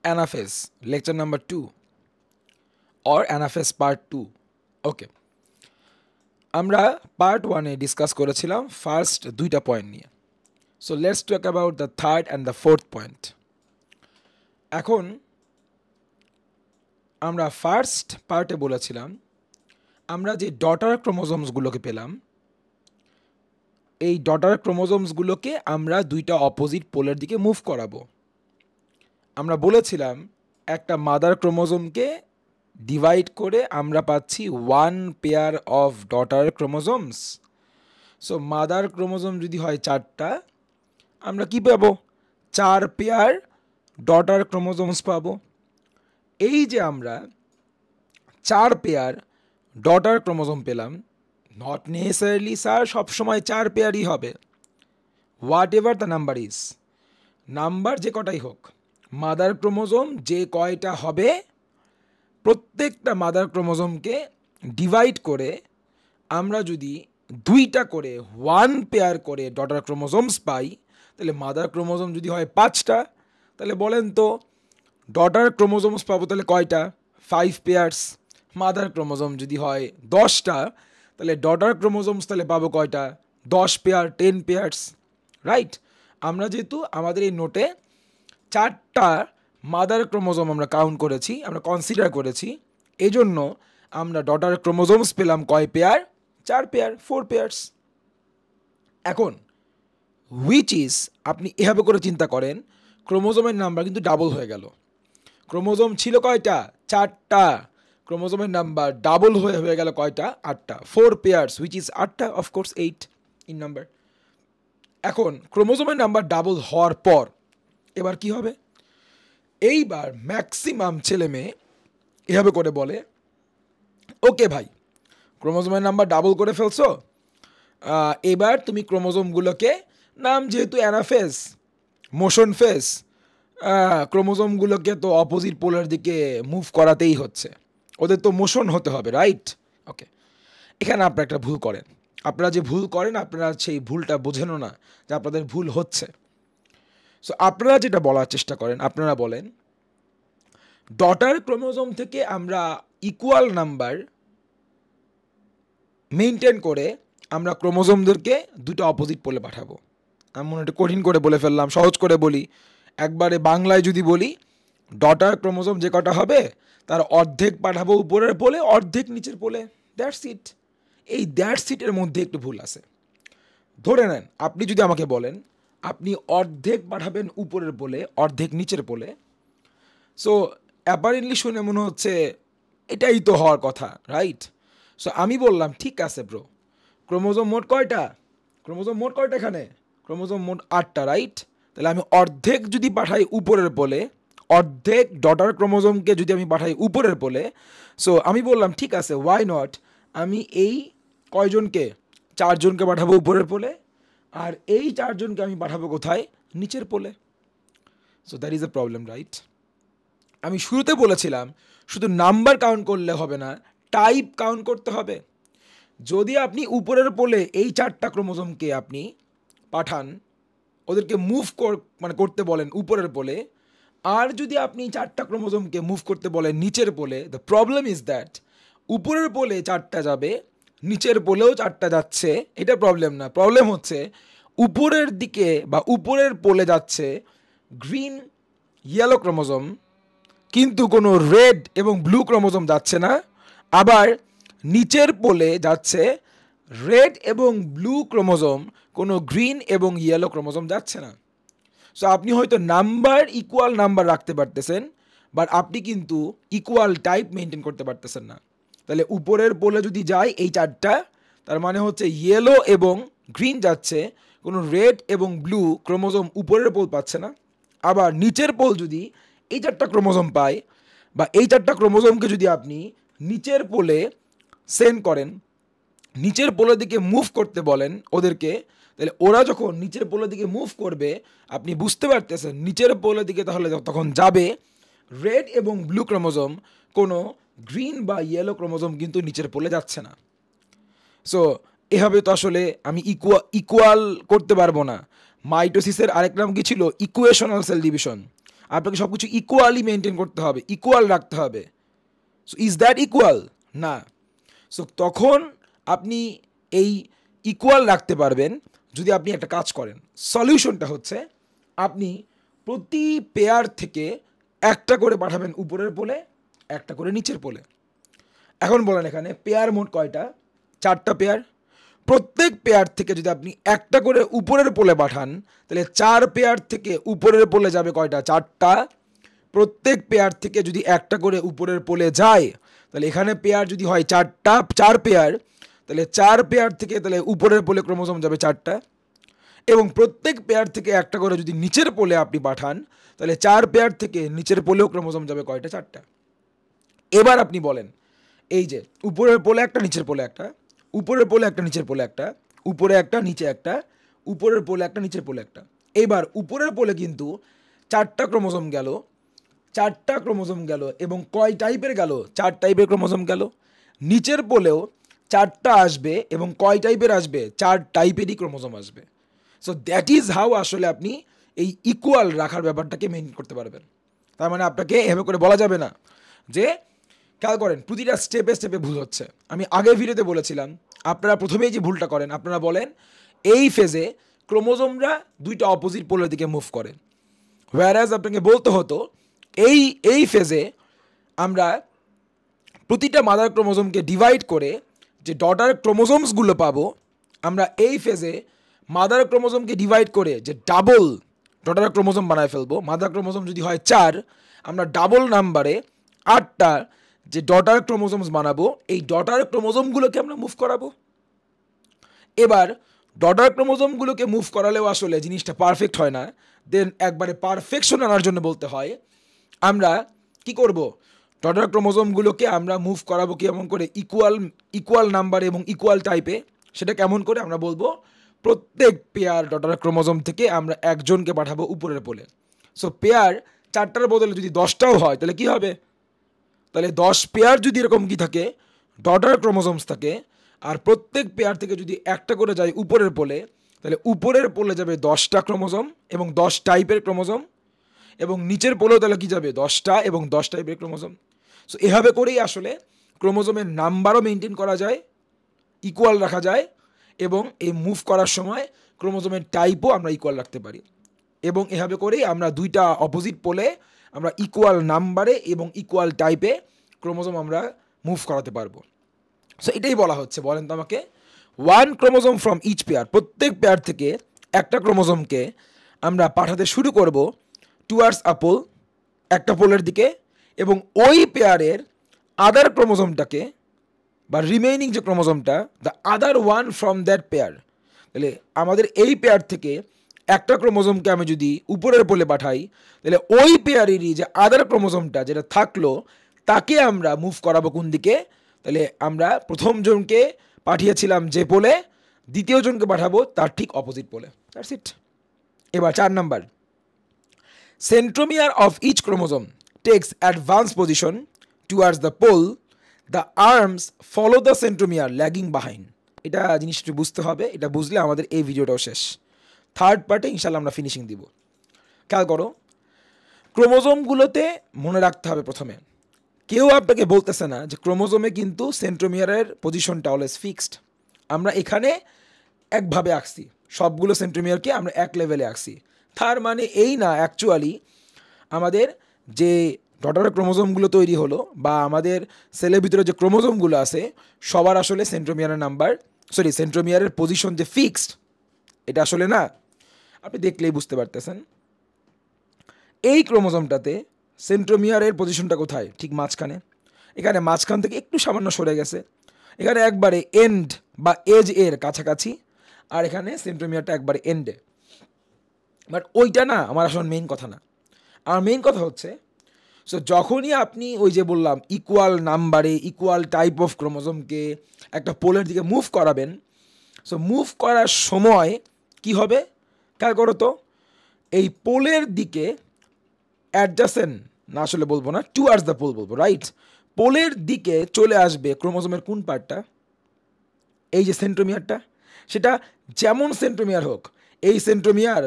anaphase lecture number 2 or anaphase part 2. ওকে, আমরা part 1 এ discuss করেছিলাম first দুইটা পয়েন্ট নিয়ে। So let's talk about the third and the fourth point. এখন আমরা first পার্টে বলেছিলাম আমরা যে ডটার ক্রোমোজোমসগুলোকে পেলাম, এই ডটার ক্রোমোজোমসগুলোকে আমরা দুইটা অপোজিট পোলের দিকে মুভ করাবো। আমরা বলেছিলাম একটা মাদার ক্রোমোজোমকে ডিভাইড করে আমরা পাচ্ছি 1 pair of daughter chromosomes. So mother chromosome যদি হয় 4টা, আমরা কি পাবো? 4 পেয়ার ডটার ক্রোমোজোমস পাবো। এই যে আমরা 4 পেয়ার ডটার ক্রোমোজোম পেলাম, নট নেসেসারিলি স্যার সবসময় 4 পেয়ারই হবে, what ever the number is, number যে কটাই হোক, মাদার ক্রোমোজোম যে কয়টা হবে প্রত্যেকটা মাদার ক্রোমোজোমকে ডিভাইড করে আমরা যদি 2টা করে 1 পেয়ার করে ডটার ক্রোমোজোমস পাই, তাহলে মাদার ক্রোমোজোম যদি হয় 5টা, তাহলে বলেন তো ডটার ক্রোমোজোমস পাবো তাহলে কয়টা? 5 পেয়ার্স। মাদার ক্রোমোজোম যদি হয় 10টা, তাহলে ডটার ক্রোমোজোমস তাহলে পাবো কয়টা? 10 পেয়ার, 10 পেয়ার্স, রাইট? আমরা যেহেতু আমাদের এই নোটে 4টা মাদার ক্রোমোজোম আমরা কাউন্ট করেছি, আমরা কনসিডার করেছি, এই জন্য আমরা ডটার ক্রোমোজোমস পেলাম কয় পেয়ার? 4 pair, 4 pairs. এখন হুইচ ইজ, আপনি এভাবে করে চিন্তা করেন, ক্রোমোজোমের নাম্বার কিন্তু ডাবল হয়ে গেল। ক্রোমোজোম ছিল কয়টা? 4টা। ক্রোমোজোমের নাম্বার ডাবল হয়ে গেল কয়টা? 8টা। 4 পেয়ার্স হুইচ ইজ 8টা, অফকোর্স 8 ইন নাম্বার। এখন ক্রোমোজোমের নাম্বার ডাবল হওয়ার পর এবার কি হবে? এইবার ম্যাক্সিমাম ছেলে মেয়ে এভাবে করে বলে, ওকে ভাই ক্রোমোজোমের নাম্বার ডাবল করে ফেলছো, এবার তুমি ক্রোমোজোমগুলোকে, নাম যেহেতু অ্যানাফেজ, মোশন ফেজ, ক্রোমোজোমগুলোকে তো অপোজিট পোলার দিকে মুভ করাতেই হচ্ছে, ওদের তো মোশন হতে হবে, রাইট? ওকে, এখানে আপনারা একটা ভুল করেন। আপনারা যে ভুল করেন, আপনারা সেই ভুলটা বোঝেনও না যে আপনাদের ভুল হচ্ছে। সো আপনারা যেটা বলার চেষ্টা করেন, আপনারা বলেন ডটার ক্রোমোজোম থেকে আমরা ইকুয়াল নাম্বার মেনটেন করে আমরা ক্রোমোজোমদেরকে দুটো অপোজিট পোলে পাঠাবো। আমি মনে একটু কঠিন করে বলে ফেললাম, সহজ করে বলি, একবারে বাংলায় যদি বলি, ডটার ক্রোমোজোম যে কটা হবে তার অর্ধেক পাঠাবো উপরের পোলে, অর্ধেক নিচের পোলে, দ্যাটস ইট। এই দ্যাটস ইটের মধ্যে একটু ভুল আছে। ধরে নেন আপনি যদি আমাকে বলেন আপনি অর্ধেক পাঠাবেন উপরের পোলে, অর্ধেক নিচের পোলে, সো অ্যাপারেন্টলি শুনে মনে হচ্ছে এটাই তো হওয়ার কথা, রাইট? সো আমি বললাম ঠিক আছে ব্রো, ক্রোমোজোম মোট কয়টা? ক্রোমোজোম মোট কয়টা এখানে? ক্রোমোজোম মোট 8টা, রাইট? তাহলে আমি অর্ধেক যদি পাঠাই উপরের পোলে, অর্ধেক ডটার ক্রোমোজোমকে যদি আমি পাঠাই উপরের পোলে, সো আমি বললাম ঠিক আছে, ওয়াই নট, আমি এই কয়জনকে, 4জনকে পাঠাবো উপরের পোলে, আর এই 4জনকে আমি পাঠাবো কোথায়? নিচের পোলে। So that is a problem, right? আমি শুরুতে বলেছিলাম শুধু নাম্বার কাউন্ট করলে হবে না, টাইপ কাউন্ট করতে হবে। যদি আপনি উপরের পোলে এই 4টা ক্রোমোজোমকে আপনি পাঠান, ওদেরকে মুভ করতে বলেন উপরের পোলে, আর যদি আপনি 4টা ক্রোমোজোমকে মুভ করতে বলেন নিচের পোলে, দ্য প্রবলেম ইজ দ্যাট উপরের পোলে 4টা যাবে, নিচের পোলেও 4টা যাচ্ছে, এটা প্রবলেম না। প্রবলেম হচ্ছে উপরের দিকে বা উপরের পোলে যাচ্ছে গ্রিন ইয়েলো ক্রোমোজোম, কিন্তু কোনো রেড এবং ব্লু ক্রোমোজোম যাচ্ছে না। আবার নিচের পোলে যাচ্ছে রেড এবং ব্লু ক্রোমোজোম, কোনো গ্রিন এবং ইয়েলো ক্রোমোজোম যাচ্ছে না। সো আপনি হয়তো নাম্বার ইকুয়াল নাম্বার রাখতে পারতেছেন, বাট আপনি কিন্তু ইকুয়াল টাইপ মেনটেন করতে পারতেছেন না। তাহলে উপরের পোলে যদি যায় এই 4টা, তার মানে হচ্ছে ইয়েলো এবং গ্রিন যাচ্ছে, কোনো রেড এবং ব্লু ক্রোমোজোম উপরের পোল পাচ্ছে না। আবার নিচের পোল যদি এই 4টা ক্রোমোজোম পায়, বা এই 4টা ক্রোমোজোমকে যদি আপনি নিচের পোলে সেন্ড করেন, নিচের পোলের দিকে মুভ করতে বলেন ওদেরকে, তাহলে ওরা যখন নিচের পোলের দিকে মুভ করবে, আপনি বুঝতে পারতেছেন নিচের পোলের দিকে তাহলে তখন যাবে রেড এবং ব্লু ক্রোমোজোম, কোনো গ্রিন বা ইয়েলো ক্রোমোজোম কিন্তু নিচের পোলে যাচ্ছে না। সো এভাবে তো আসলে আমি ইকুয়াল করতে পারবো না। মাইটোসিসের আরেক নাম কি ছিল? Equational cell division. আপনাকে সব কিছু ইকুয়ালি মেনটেন করতে হবে, ইকুয়াল রাখতে হবে। So is that equal? না। সো তখন আপনি এই ইকুয়াল রাখতে পারবেন যদি আপনি একটা কাজ করেন। সলিউশনটা হচ্ছে আপনি প্রতি পেয়ার থেকে একটা করে পাঠাবেন উপরের পোলে, একটা করে নিচের পোলে। এখন বলেন এখানে পেয়ার মোট কয়টা? 4টা পেয়ার। প্রত্যেক পেয়ার থেকে যদি আপনি একটা করে উপরের পোলে পাঠান, তাহলে 4 পেয়ার থেকে উপরের পোলে যাবে কয়টা? 4টা। প্রত্যেক পেয়ার থেকে যদি একটা করে উপরের পোলে যায়, তাহলে এখানে পেয়ার যদি হয় 4টা, 4 পেয়ার, তাহলে 4 পেয়ার থেকে তাহলে উপরের পোলে ক্রোমোজোম যাবে 4টা। এবং প্রত্যেক পেয়ার থেকে একটা করে যদি নিচের পোলে আপনি পাঠান, তাহলে 4 পেয়ার থেকে নিচের পোলেও ক্রোমোজোম যাবে কয়টা? 4টা। এবার আপনি বলেন, এই যে উপরের পোলে একটা, নিচের পোলে একটা, উপরের পোলে একটা, নিচের পোলে একটা, উপরে একটা, নিচে একটা, উপরের পোলে একটা, নিচের পোলে একটা। এবার উপরের পোলে কিন্তু 4টা ক্রোমোজোম গেল, 4টা ক্রোমোজোম গেল, এবং কয় টাইপের গেল? 4 টাইপের ক্রোমোজোম গেল। নিচের পোলেও 4টা আসবে, এবং কয় টাইপের আসবে? 4 টাইপেরই ক্রোমোজোম আসবে। সো দ্যাট ইজ হাউ আসলে আপনি এই ইকুয়াল রাখার ব্যাপারটাকে মেনটেন করতে পারবেন। তার মানে আপনাকে এভাবে করে বলা যাবে না যে, খেয়াল করেন প্রতিটা স্টেপে স্টেপে ভুল হচ্ছে। আমি আগের ভিডিওতে বলেছিলাম, আপনারা প্রথমেই যে ভুলটা করেন, আপনারা বলেন এই ফেজে ক্রোমোজোমরা 2টা অপোজিট পোলের দিকে মুভ করে। হোয়ারাজ আপনাকে বলতে হতো এই ফেজে আমরা প্রতিটা মাদার ক্রোমোজোমকে ডিভাইড করে যে ডটার ক্রোমোজোমসগুলো পাবো, আমরা এই ফেজে মাদার ক্রোমোজোমকে ডিভাইড করে যে ডাবল ডটার ক্রোমোজোম বানায় ফেলবো। মাদার ক্রোমোজোম যদি হয় 4, আমরা ডাবল নাম্বারে 8টা যে ডটার ক্রোমোজোমস বানাবো, এই ডটার ক্রোমোজোমগুলোকে আমরা মুভ করাবো। এবার ডটার ক্রোমোজোমগুলোকে মুভ করালেও আসলে জিনিসটা পারফেক্ট হয় না। দেন একবারে পারফেকশন আনার জন্য বলতে হয় আমরা কি করব, ডটার ক্রোমোজোমগুলোকে আমরা মুভ করাবো কেমন করে? ইকুয়াল নাম্বার এবং ইকুয়াল টাইপে। সেটা কেমন করে? আমরা বলবো প্রত্যেক পেয়ার ডটার ক্রোমোজোম থেকে আমরা একজনকে পাঠাবো উপরের পোলে। সো পেয়ার 4টার বদলে যদি 10টাও হয়, তাহলে কি হবে? তাহলে 10 পেয়ার যদি এরকম কি থাকে, ডটার ক্রোমোজোমস থাকে, আর প্রত্যেক পেয়ার থেকে যদি একটা করে যায় উপরের পোলে, তাহলে উপরের পোলে যাবে 10টা ক্রোমোজোম এবং 10 টাইপের ক্রোমোজোম, এবং নিচের পোলেও তাহলে কি যাবে? 10টা এবং 10 টাইপের ক্রোমোজোম। সো এভাবে করেই আসলে ক্রোমোজোমের নাম্বারও মেনটেন করা যায়, ইকুয়াল রাখা যায়, এবং এই মুভ করার সময় ক্রোমোজোমের টাইপও আমরা ইকুয়াল রাখতে পারি। এবং এভাবে করেই আমরা 2টা অপোজিট পোলে আমরা ইকুয়াল নাম্বারে এবং ইকুয়াল টাইপে ক্রোমোজোম আমরা মুভ করাতে পারবো। সো এটাই বলা হচ্ছে। বলেন তো আমাকে, 1 ক্রোমোজোম ফ্রম ইচ পেয়ার, প্রত্যেক পেয়ার থেকে একটা ক্রোমোজোমকে আমরা পাঠাতে শুরু করব টুয়ার্ডস আ পোল, একটা পোলের দিকে, এবং ওই পেয়ারের আদার ক্রোমোজোমটাকে বা রিমেইনিং যে ক্রোমোজোমটা, the other one from that pair. তাহলে আমাদের এই পেয়ার থেকে একটা ক্রোমোজোমকে আমি যদি উপরের পোলে পাঠাই, তাহলে ওই পেয়ারেরই যে আদার ক্রোমোজোমটা যেটা থাকলো, তাকে আমরা মুভ করাবো কোন দিকে? তাহলে আমরা প্রথম জনকে পাঠিয়েছিলাম যে পোলে, দ্বিতীয় জনকে পাঠাবো তার ঠিক অপোজিট পোলে। That's it. এবার 4 number, centromere of each chromosome takes advanced position towards the pole. The arms follow the centromere lagging behind. এটা জিনিসটা বুঝতে হবে। এটা বুঝলে আমাদের এই ভিডিওটাও শেষ। থার্ড পার্টে ইনশাল্লাহ আমরা ফিনিশিং দিব। খেয়াল করো, ক্রোমোজোমগুলোতে মনে রাখতে হবে প্রথমে, কেউ আপনাকে বলতেছে না যে ক্রোমোজোমে কিন্তু সেন্ট্রোমিয়ারের পজিশনটা অলওয়েজ ফিক্সড। আমরা এখানে একভাবে আঁকছি, সবগুলো সেন্ট্রোমিয়ারকে আমরা এক লেভেলে আঁকছি। তার মানে এই না অ্যাকচুয়ালি আমাদের যে ডটার ক্রোমোজোমগুলো তৈরি হলো বা আমাদের সেলের ভিতরে যে ক্রোমোজোমগুলো আছে, সবার আসলে সেন্ট্রোমিয়ারের পজিশন যে ফিক্সড, এটা আসলে না। আপনি দেখলেই বুঝতে পারতেছেন। এই ক্রোমোজোমটাতে সেন্ট্রোমিয়ারের পজিশনটা কোথায়? ঠিক মাঝখানে। এখানে মাঝখান থেকে একটু সামান্য সরে গেছে, এখানে একবারে এন্ড বা এজ এর কাছাকাছি, আর এখানে সেন্ট্রোমিয়ারটা একবারে এন্ডে। বাট ওইটা না আমার আসলে মেইন কথা না। আমার মেইন কথা হচ্ছে, সো যখনই আপনি ওই যে বললাম ইকুয়াল নাম্বারে ইকুয়াল টাইপ অফ ক্রোমোজোমকে একটা পোলের দিকে মুভ করাবেন, সো মুভ করার সময় কি হবে খেয়াল করো তো, এই পোলের দিকে অ্যাডজাসেন্ট না আসলে বলবো না, টুয়ার্ডস দ্য পোল বলবো, রাইট? পোলের দিকে চলে আসবে ক্রোমোজোমের কোন পার্টটা? এই যে সেন্ট্রোমিয়ারটা। সেটা যেমন সেন্ট্রোমিয়ার হোক, এই সেন্ট্রোমিয়ার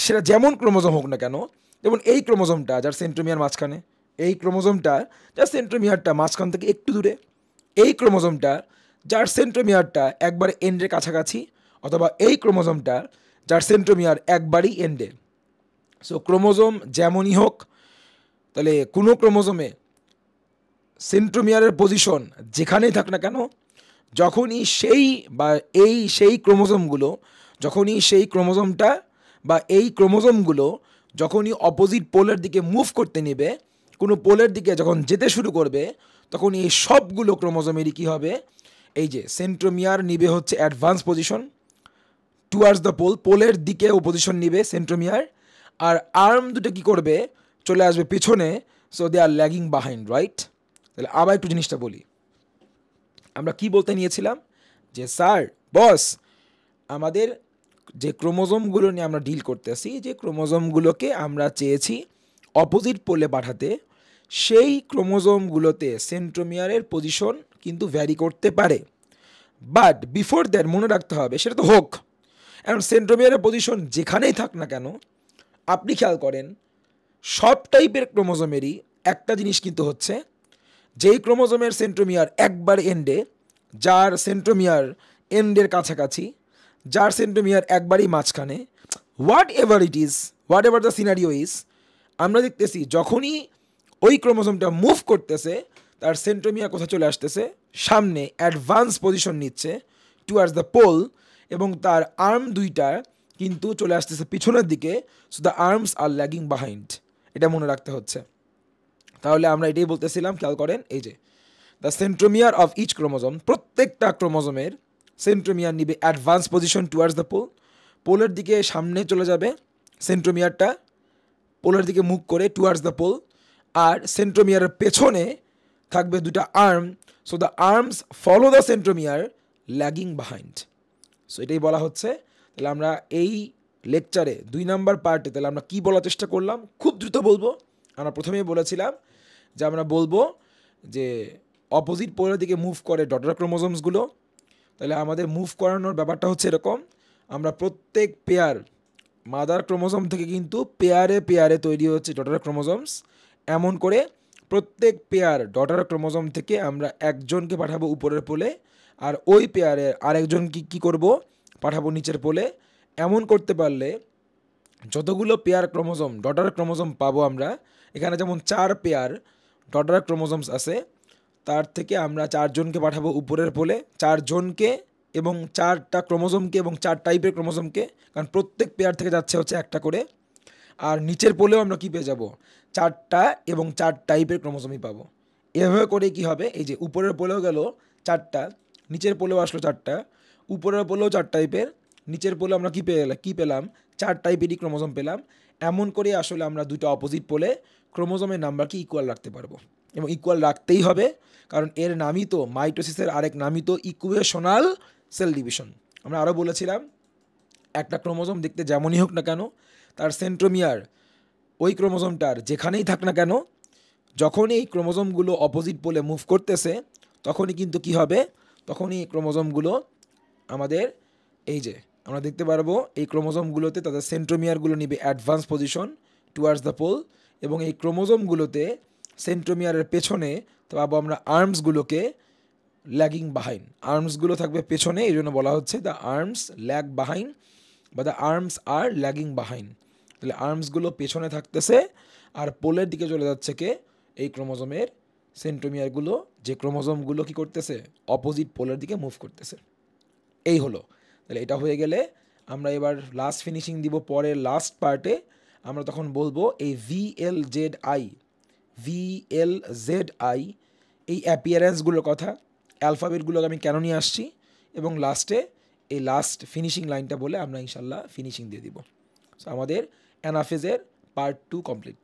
সেটা যেমন ক্রোমোজোম হোক না কেন, যেমন এই ক্রোমোজোমটা যার সেন্ট্রোমিয়ার মাঝখানে, এই ক্রোমোজোমটা যার সেন্ট্রোমিয়ারটা মাঝখান থেকে একটু দূরে, এই ক্রোমোজোমটা যার সেন্ট্রোমিয়ারটা একবারে এন্ডের কাছাকাছি, অথবা এই ক্রোমোজোমটা যার সেন্ট্রোমিয়ার একবারই এন্ডে। সো ক্রোমোজোম যেমনই হোক, তাহলে কোনো ক্রোমোজোমে সেন্ট্রোমিয়ারের পজিশন যেখানেই থাক না কেন, যখনই সেই ক্রোমোজোমগুলো, যখনই সেই ক্রোমোজোমটা বা এই ক্রোমোজোমগুলো যখনই অপোজিট পোলের দিকে মুভ করতে নেবে, কোনো পোলের দিকে যখন যেতে শুরু করবে, তখন এই সবগুলো ক্রোমোজোমেরই কী হবে, এই যে সেন্ট্রোমিয়ার নিবে হচ্ছে advance position towards the pole, পোলের দিকে ও পজিশন নিবে সেন্ট্রোমিয়ার, আর আর্ম দুটো কী করবে, চলে আসবে পিছনে। So they are lagging behind, right? তাহলে আবার একটু জিনিসটা বলি, আমরা কি বলতে নিয়েছিলাম যে স্যার বস, আমাদের যে ক্রোমোজোমগুলো নিয়ে আমরা ডিল করতেছি, যে ক্রোমোজোমগুলোকে আমরা চেয়েছি অপোজিট পোলে পাঠাতে, সেই ক্রোমোজোমগুলোতে সেন্ট্রোমিয়ারের পজিশন কিন্তু ভ্যারি করতে পারে। বাট বিফোর দ্যাট মনে রাখতে হবে সেটা তো হোক, এখন সেন্ট্রোমিয়ারের পজিশন যেখানেই থাক না কেন, আপনি খেয়াল করেন সব টাইপের ক্রোমোজোমেরই একটা জিনিস কিন্তু হচ্ছে, যেই ক্রোমোজোমের সেন্ট্রোমিয়ার একবার এন্ডে, যার সেন্ট্রোমিয়ার এন্ডের কাছাকাছি, যার সেন্ট্রোমিয়ার একবারই মাঝখানে, what ever the scenario is, আমরা দেখতেছি যখনই ওই ক্রোমোজোমটা মুভ করতেছে, তার সেন্ট্রোমিয়ার কোথায় চলে আসতেছে, সামনে অ্যাডভান্স পজিশন নিচ্ছে টুয়ার্ডস দ্য পোল, এবং তার আর্ম দুইটা কিন্তু চলে আসতেছে পিছনের দিকে। So the arms are lagging behind, এটা মনে রাখতে হচ্ছে। তাহলে আমরা এটাই বলতেছিলাম, খেয়াল করেন এই যে the centromere of each chromosome, প্রত্যেকটা ক্রোমোজোমের সেন্ট্রোমিয়ার নিবে advance position towards the pole, পোলের দিকে সামনে চলে যাবে সেন্ট্রোমিয়ারটা, পোলের দিকে মুভ করে টুয়ার্ডস দ্য পোল, আর সেন্ট্রোমিয়ারের পেছনে থাকবে দুটা arm. So the arms follow the centromere lagging behind. So এটাই বলা হচ্ছে। তাহলে আমরা এই লেকচারে 2 নাম্বার পার্টে তাহলে আমরা কী বলার চেষ্টা করলাম, খুব দ্রুত বলবো। আমরা প্রথমেই বলেছিলাম যে আমরা বলবো যে অপোজিট পোলের দিকে মুভ করে ডটার ক্রোমোজোমসগুলো। তাহলে আমাদের মুভ করানোর ব্যাপারটা হচ্ছে এরকম, আমরা প্রত্যেক পেয়ার মাদার ক্রোমোজোম থেকে কিন্তু পেয়ারে পেয়ারে তৈরি হচ্ছে ডটার ক্রোমোজোমস। এমন করে প্রত্যেক পেয়ার ডটার ক্রোমোজোম থেকে আমরা একজনকে পাঠাবো উপরের পোলে, আর ওই পেয়ারের আরেকজনকে কী করব, পাঠাবো নিচের পোলে। এমন করতে পারলে যতগুলো পেয়ার ক্রোমোজোম ডটার ক্রোমোজোম পাবো আমরা, এখানে যেমন 4 পেয়ার ডটার ক্রোমোজোমস আছে, তার থেকে আমরা 4 জনকে পাঠাবো উপরের পোলে, 4 জনকে এবং 4টা ক্রোমোজোমকে এবং 4 টাইপের ক্রোমোজোমকে, কারণ প্রত্যেক পেয়ার থেকে যাচ্ছে হচ্ছে একটা করে। আর নিচের পোলেও আমরা কী পেয়ে যাব, 4টা এবং 4 টাইপের ক্রোমোজোমই পাবো। এভাবে করে কি হবে, এই যে উপরের পোলেও গেল 4টা, নিচের পোলেও আসলো 4টা, উপরের পোলেও 4 টাইপের, নিচের পোলে আমরা কী পেলাম 4 টাইপেরই ক্রোমোজোম পেলাম। এমন করে আসলে আমরা দুটো অপোজিট পোলে ক্রোমোজোমের নাম্বারকে ইকুয়াল রাখতে পারবো, এবং ইকুয়াল রাখতেই হবে, কারণ এর নামই তো, মাইটোসিসের আরেক নামই তো ইকুয়েশনাল সেল ডিভিশন। আমরা আরও বলেছিলাম একটা ক্রোমোজোম দেখতে যেমনই হোক না কেন, তার সেন্ট্রোমিয়ার ওই ক্রোমোজোমটার যেখানেই থাক না কেন, যখনই এই ক্রোমোজোমগুলো অপোজিট পোলে মুভ করতেছে, তখনই কিন্তু কি হবে, তখনই এই ক্রোমোজোমগুলো আমাদের, এই যে আমরা দেখতে পারবো এই ক্রোমোজোমগুলোতে তাদের সেন্ট্রোমিয়ারগুলো নিবে advance position towards the pole, এবং এই ক্রোমোজোমগুলোতে সেন্ট্রোমিয়ারের পেছনে পাবো আমরা আর্মসগুলোকে ল্যাগিং বাহাইন্ড। আর্মসগুলো থাকবে পেছনে, এই জন্য বলা হচ্ছে দ্য আর্মস ল্যাগ বাহাইন্ড বা the arms are lagging behind. তাহলে আর্মসগুলো পেছনে থাকতেছে, আর পোলের দিকে চলে যাচ্ছে কে, এই ক্রোমোজোমের সেন্ট্রোমিয়ারগুলো, যে ক্রোমোজোমগুলো কি করতেছে, অপোজিট পোলের দিকে মুভ করতেছে। এই হলো। তাহলে এটা হয়ে গেলে আমরা এবার লাস্ট ফিনিশিং দিব পরের লাস্ট পার্টে। আমরা তখন বলবো এই VLZI এই অ্যাপিয়ারেন্সগুলোর কথা, অ্যালফাবেটগুলোকে আমি কেন নিয়ে আসছি, এবং লাস্টে এই লাস্ট ফিনিশিং লাইনটা বলে আমরা ইনশাল্লাহ ফিনিশিং দিয়ে দিব। সো আমাদের অ্যানাফেজের পার্ট 2 কমপ্লিট।